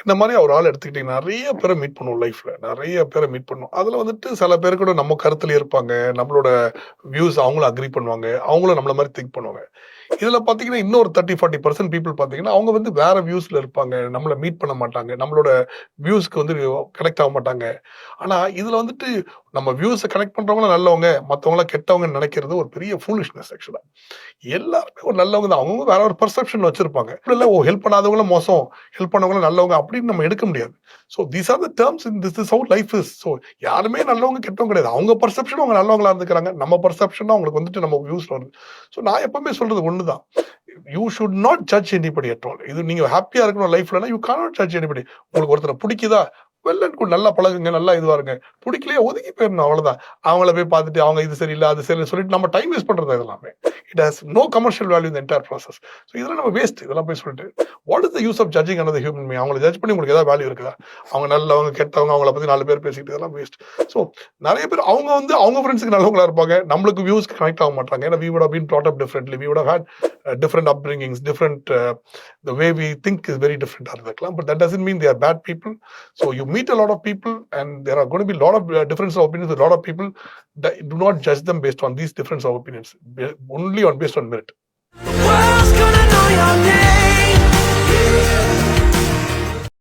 இந்த மாதிரி ஒரு ஆள் எடுத்துக்கிட்டீங்கன்னா நிறைய பேரை மீட் பண்ணுவோம் லைஃப்ல, நிறைய பேரை மீட் பண்ணுவோம். அதுல வந்துட்டு சில பேர் கூட நம்ம கருத்துல இருப்பாங்க, நம்மளோட வியூஸ் அவங்களும் அக்ரி பண்ணுவாங்க, அவங்களும் நம்மள மாதிரி திங்க் பண்ணுவாங்க. இதுல பாத்தீங்கன்னா இன்னொரு 30-40% பீப்புள் பாத்தீங்கன்னா அவங்க வந்து வேற வியூஸ்ல இருப்பாங்க, நம்மள மீட் பண்ண மாட்டாங்க, நம்மளோட வியூஸ்க்கு வந்து கனெக்ட் ஆக மாட்டாங்க. ஆனா இதுல வந்துட்டு நம்ம வியூஸை கனெக்ட் பண்றவங்க நல்லவங்க, மத்தவங்கள கெட்டவங்கன்னு நினைக்கிறது ஒரு பெரிய ஃபூலிஷ்னஸ் ஆக்சுவலா. எல்லாருமே ஒரு நல்லவங்க தான். அவங்க வேற ஒரு பெர்செப்ஷன் வச்சிருப்பாங்க. இல்ல ஓ ஹெல்ப் பண்ணாதவங்களும் மோசம், ஹெல்ப் பண்ணவங்களும் நல்லவங்க அப்படின்னு நம்ம எடுக்க முடியாது. So these are the terms in this is how life is. So யாருமே நல்லவங்க கெட்டவங்க கிடையாது. அவங்க பெர்செப்ஷன் அவங்க நல்லவங்களா இருந்துக்கிறாங்க. நம்ம பெர்செப்ஷன் தான் அவங்களுக்கு வந்துட்டு நம்ம வியூஸ்ல வருது. ஸோ நான் எப்பவுமே சொல்றது ஒண்ணுதான். You should not judge anybody at all. இது நீங்க ஹாப்பியா இருக்கணும் லைஃப்லனா யூ கானாட் ஜட்ஜ் எனிபடி. உங்களுக்கு ஒருத்தரை பிடிக்குதா, வெல் அண்ட் குட், நல்லா பழகுங்க, நல்லா இதுவா இருங்க. பிடிக்கலையே ஒதுங்கி போயிடணும், அவ்வளவுதான். அவங்கள போய் பார்த்துட்டு அவங்க இது சரியில்லை அது சரியில்லை சொல்லிட்டு நம்ம டைம் வேஸ்ட் பண்றது இதெல்லாமே. It has no commercial value இந்த என்டையர் ப்ராசஸ். ஸோ இதெல்லாம் நம்ம வேஸ்ட். இதெல்லாம் போய் சொல்லிட்டு what is the use of judging another human being? அவங்களை ஜட்ஜ் பண்ணி உங்களுக்கு ஏதாவது வேல்யூ இருக்குதா? அவங்க நல்லவங்க கெட்டவங்க அவங்கள பத்தி 4 பேர் பேசிட்டு இதெல்லாம் வேஸ்ட். ஸோ நிறைய பேர் அவங்க வந்து அவங்க ஃப்ரெண்ட்ஸுக்கு நல்லவங்களா இருப்பாங்க, நம்மளுக்கு வியூஸ்க்கு கனெக்ட் ஆக மாட்டாங்க. ஏன்னா we would have been brought up differently, we would have had different upbringings, different the way we think is very different ஆ இருக்கலாம். But that doesn't mean they are bad people. So you meet a lot of people and there are going to be a lot of difference of opinions with a lot of people. Do not judge them based on these difference of opinions, only on based on merit. The world's gonna know your name.